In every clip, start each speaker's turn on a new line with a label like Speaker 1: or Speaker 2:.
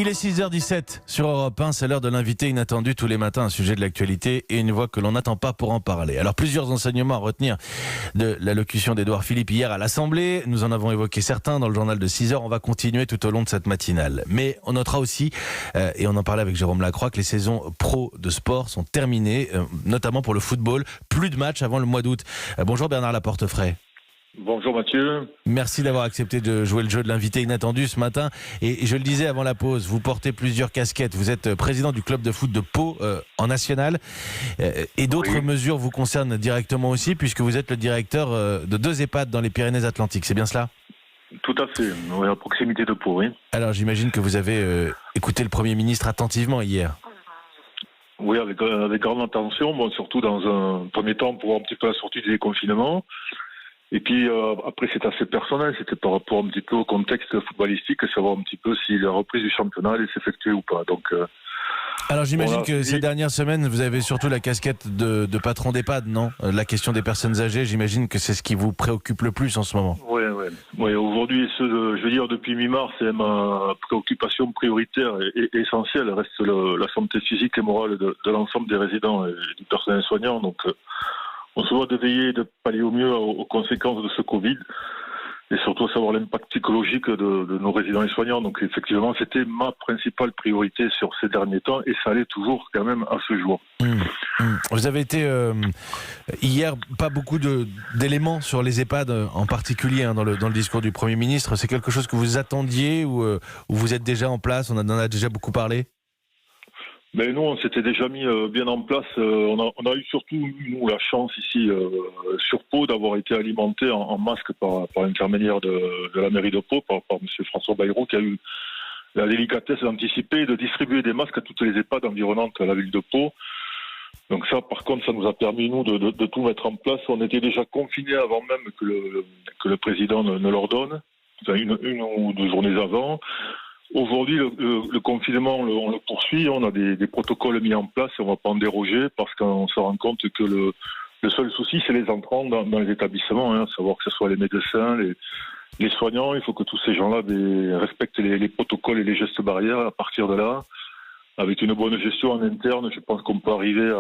Speaker 1: Il est 6h17 sur Europe 1, c'est l'heure de l'invité inattendu tous les matins, un sujet de l'actualité et une voix que l'on n'attend pas pour en parler. Alors plusieurs enseignements à retenir de l'allocution d'Édouard Philippe hier à l'Assemblée. Nous en avons évoqué certains dans le journal de 6h, on va continuer tout au long de cette matinale. Mais on notera aussi, et on en parlait avec Jérôme Lacroix, que les saisons pro de sport sont terminées, notamment pour le football. Plus de matchs avant le mois d'août. Bonjour Bernard Laportefray.
Speaker 2: Bonjour Mathieu.
Speaker 1: Merci d'avoir accepté de jouer le jeu de l'invité inattendu ce matin. Et je le disais avant la pause, vous portez plusieurs casquettes. Vous êtes président du club de foot de Pau en national. Et d'autres mesures vous concernent directement aussi, puisque vous êtes le directeur de 2 EHPAD dans les Pyrénées-Atlantiques. C'est bien cela ?
Speaker 2: Tout à fait, oui, à proximité de Pau, oui.
Speaker 1: Alors j'imagine que vous avez écouté le Premier ministre attentivement hier.
Speaker 2: Oui, avec grande attention, bon, surtout dans un premier temps pour voir un petit peu la sortie du déconfinement. Et puis après c'est assez personnel, c'était par rapport un petit peu au contexte footballistique, savoir un petit peu si la reprise du championnat allait s'effectuer ou pas. Donc,
Speaker 1: alors j'imagine que ces dernières semaines, vous avez surtout la casquette de patron d'EHPAD, non ? La question des personnes âgées, j'imagine que c'est ce qui vous préoccupe le plus en ce moment.
Speaker 2: Oui, aujourd'hui, je veux dire depuis mi-mars, c'est ma préoccupation prioritaire et essentielle reste la santé physique et morale de l'ensemble des résidents et du personnel soignant. Donc on se doit de veiller et de pallier au mieux aux conséquences de ce Covid et surtout savoir l'impact psychologique de nos résidents et soignants. Donc effectivement, c'était ma principale priorité sur ces derniers temps et ça l'est toujours quand même à ce jour.
Speaker 1: Vous avez été hier, pas beaucoup d'éléments sur les EHPAD en particulier dans le discours du Premier ministre. C'est quelque chose que vous attendiez ou vous êtes déjà en place, on en a déjà beaucoup parlé ?
Speaker 2: Mais nous, on s'était déjà mis bien en place. On a eu surtout, nous, la chance ici sur Pau d'avoir été alimenté en masque par l'intermédiaire de la mairie de Pau, par M. François Bayrou, qui a eu la délicatesse d'anticiper et de distribuer des masques à toutes les EHPAD environnantes à la ville de Pau. Donc ça, par contre, ça nous a permis, nous, de tout mettre en place. On était déjà confinés avant même que le président ne l'ordonne, enfin une ou 2 journées avant. Aujourd'hui, le confinement, on le poursuit. On a des protocoles mis en place et on ne va pas en déroger parce qu'on se rend compte que le seul souci, c'est les entrants dans les établissements, savoir que ce soit les médecins, les soignants. Il faut que tous ces gens-là respectent les protocoles et les gestes barrières. À partir de là, avec une bonne gestion en interne, je pense qu'on peut arriver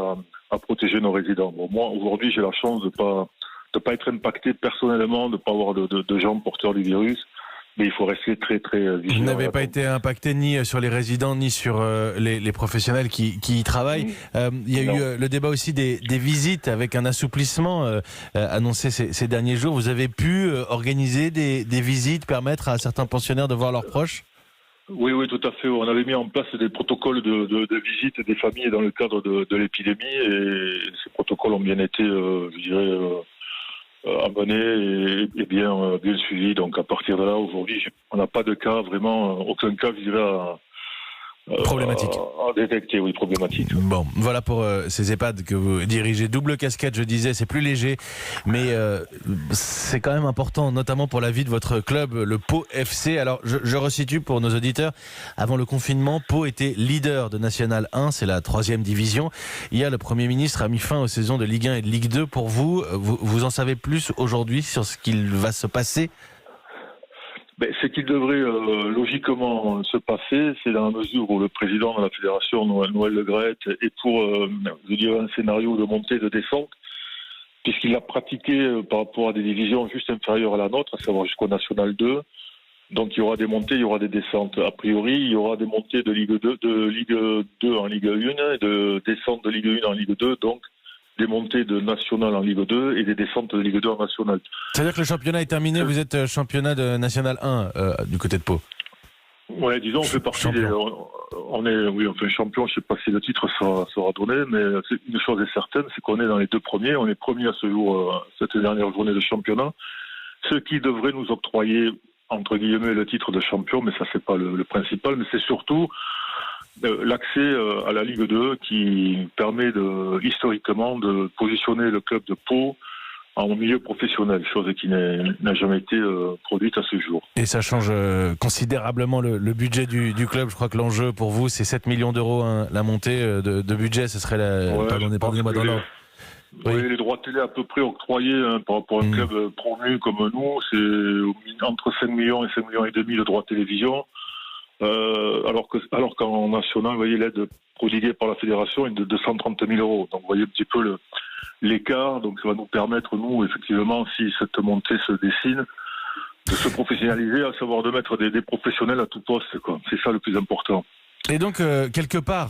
Speaker 2: à protéger nos résidents. Bon, moi, aujourd'hui, j'ai la chance de pas être impacté personnellement, de ne pas avoir de gens porteurs du virus. Mais il faut rester très très vigilant.
Speaker 1: Vous n'avez pas été impacté ni sur les résidents ni sur les professionnels qui y travaillent. Il y a eu le débat aussi des visites avec un assouplissement annoncé ces derniers jours. Vous avez pu organiser des visites, permettre à certains pensionnaires de voir leurs proches ?
Speaker 2: Oui, tout à fait. On avait mis en place des protocoles de visite des familles dans le cadre de l'épidémie et ces protocoles ont bien été, abonnés et bien suivis. Donc à partir de là, aujourd'hui, on n'a pas de cas, vraiment aucun cas, je dirais,
Speaker 1: problématique.
Speaker 2: À détecter, oui, problématique.
Speaker 1: Bon, voilà pour ces EHPAD que vous dirigez. Double casquette, je disais, c'est plus léger, mais c'est quand même important, notamment pour la vie de votre club, le Pau FC. Alors, je resitue pour nos auditeurs. Avant le confinement, Pau était leader de National 1, c'est la 3e division. Hier, le Premier ministre a mis fin aux saisons de Ligue 1 et de Ligue 2. Pour vous, vous en savez plus aujourd'hui sur ce qu'il va se passer ?
Speaker 2: Ce qui devrait logiquement se passer, c'est dans la mesure où le président de la fédération, Noël Le Graët, est pour un scénario de montée et de descente, puisqu'il l'a pratiqué par rapport à des divisions juste inférieures à la nôtre, à savoir jusqu'au National 2. Donc il y aura des montées, il y aura des descentes. A priori, il y aura des montées de Ligue 2 en Ligue 1 et de descentes de Ligue 1 en Ligue 2, donc des montées de National en Ligue 2 et des descentes de Ligue 2 en National.
Speaker 1: C'est-à-dire que le championnat est terminé, vous êtes championnat de National 1 du côté de Pau.
Speaker 2: Oui, disons, on fait partie on est champion, je ne sais pas si le titre sera donné, mais une chose est certaine, c'est qu'on est dans les 2 premiers, on est premier à ce jour, cette dernière journée de championnat, ce qui devrait nous octroyer, entre guillemets, le titre de champion, mais ça c'est pas le principal, mais c'est surtout l'accès à la Ligue 2 qui permet historiquement de positionner le club de Pau en milieu professionnel, chose qui n'a jamais été produite à ce jour.
Speaker 1: Et ça change considérablement le budget du club. Je crois que l'enjeu pour vous, c'est 7 millions d'euros, la montée de budget. Ce serait pardonnez-moi dans l'ordre.
Speaker 2: Oui, les droits télé à peu près octroyés par rapport à un club promu comme nous, c'est entre 5 millions et 5 millions et demi de droits télévision. alors qu'en national, vous voyez, l'aide prodiguée par la fédération est de 230 000 euros. Donc vous voyez un petit peu l'écart. Donc ça va nous permettre, nous, effectivement, si cette montée se dessine, de se professionnaliser, à savoir de mettre des professionnels à tout poste, quoi. C'est ça le plus important.
Speaker 1: Et donc, quelque part,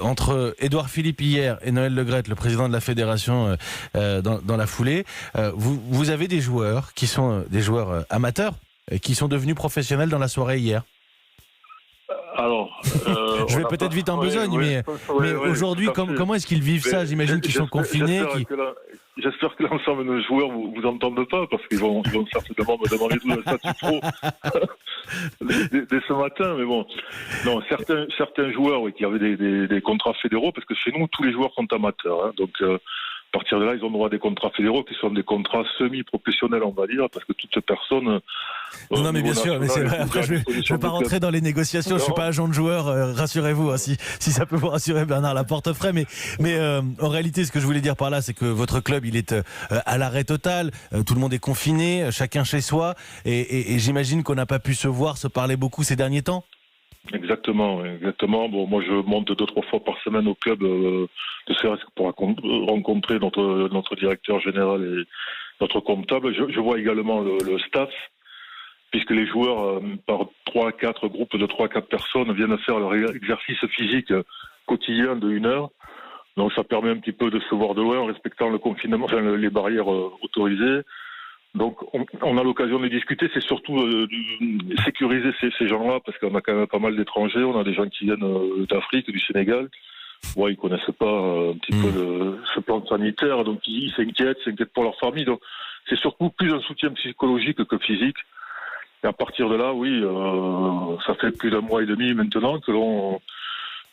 Speaker 1: entre Édouard Philippe hier et Noël Le Graët, le président de la fédération, dans la foulée, vous avez des joueurs qui sont des joueurs amateurs, qui sont devenus professionnels dans la soirée hier.
Speaker 2: Alors,
Speaker 1: je vais peut-être vite en besogne, mais aujourd'hui, comment est-ce qu'ils vivent ça? J'imagine qu'ils sont confinés.
Speaker 2: J'espère que l'ensemble de nos joueurs vous entendent pas, parce qu'ils vont certainement me demander tout le statut pro dès ce matin. Mais bon, non, certains joueurs qui avaient des contrats fédéraux, parce que chez nous tous les joueurs sont amateurs, hein, donc à partir de là, ils ont droit à des contrats fédéraux qui sont des contrats semi-professionnels, on va dire, parce que toute personne...
Speaker 1: non, mais bien sûr, mais c'est vrai. Après, je vais pas rentrer dans les négociations. Non. Je suis pas agent de joueur, rassurez-vous, hein, si ça peut vous rassurer, Bernard Laportefray. Mais en réalité, ce que je voulais dire par là, c'est que votre club, il est à l'arrêt total. Tout le monde est confiné, chacun chez soi. Et j'imagine qu'on n'a pas pu se voir, se parler beaucoup ces derniers temps.
Speaker 2: Exactement. Bon, moi, je monte 2-3 fois par semaine au club, de serait-ce que pour rencontrer notre directeur général et notre comptable. Je vois également le staff, puisque les joueurs, par 3-4 groupes de 3-4 personnes, viennent faire leur exercice physique quotidien de 1 heure. Donc, ça permet un petit peu de se voir de loin en respectant le confinement, enfin, les barrières autorisées. Donc, on a l'occasion de discuter. C'est surtout sécuriser ces gens-là, parce qu'on a quand même pas mal d'étrangers. On a des gens qui viennent d'Afrique, du Sénégal. Ouais, ils connaissent pas un petit peu ce plan sanitaire, donc ils s'inquiètent pour leur famille. Donc, c'est surtout plus un soutien psychologique que physique. Et à partir de là, oui, ça fait plus d'1 mois et demi maintenant que l'on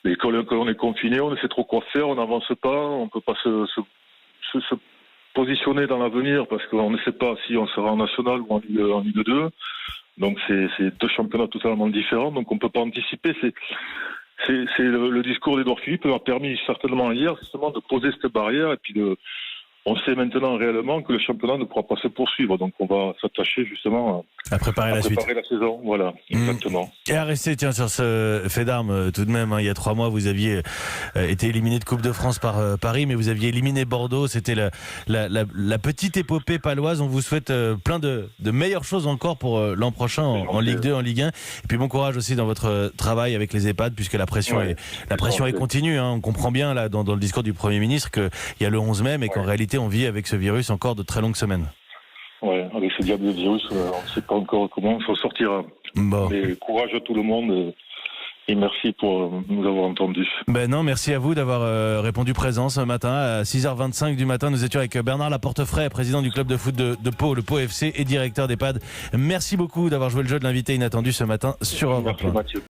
Speaker 2: est confiné. On ne sait trop quoi faire, on n'avance pas, on peut pas se positionner dans l'avenir, parce qu'on ne sait pas si on sera en national ou en Ligue 2. Donc c'est 2 championnats totalement différents, donc on peut pas anticiper. C'est le discours d'Édouard Philippe a permis certainement hier justement de poser cette barrière, et puis on sait maintenant réellement que le championnat ne pourra pas se poursuivre, donc on va s'attacher justement
Speaker 1: à préparer la
Speaker 2: saison. Voilà, exactement.
Speaker 1: Et à rester, tiens, sur ce fait d'armes, tout de même, hein, il y a 3 mois, vous aviez été éliminé de Coupe de France par Paris, mais vous aviez éliminé Bordeaux. C'était la petite épopée paloise. On vous souhaite plein de meilleures choses encore pour l'an prochain en Ligue 2, en Ligue 1. Et puis bon courage aussi dans votre travail avec les EHPAD, puisque la pression est continue. Hein. On comprend bien là dans le discours du Premier ministre qu'il y a le 11 mai, mais qu'en réalité on vit avec ce virus encore de très longues semaines.
Speaker 2: Oui, avec ce diable de virus, on ne sait pas encore comment on s'en sortira.
Speaker 1: Bon.
Speaker 2: Mais courage à tout le monde et merci pour nous avoir entendus.
Speaker 1: Non, merci à vous d'avoir répondu présent ce matin. À 6h25 du matin, nous étions avec Bernard Laportefray, président du club de foot de Pau, le Pau FC, et directeur d'EHPAD. Merci beaucoup d'avoir joué le jeu de l'invité inattendu ce matin sur Europe 1.
Speaker 2: Merci Mathieu.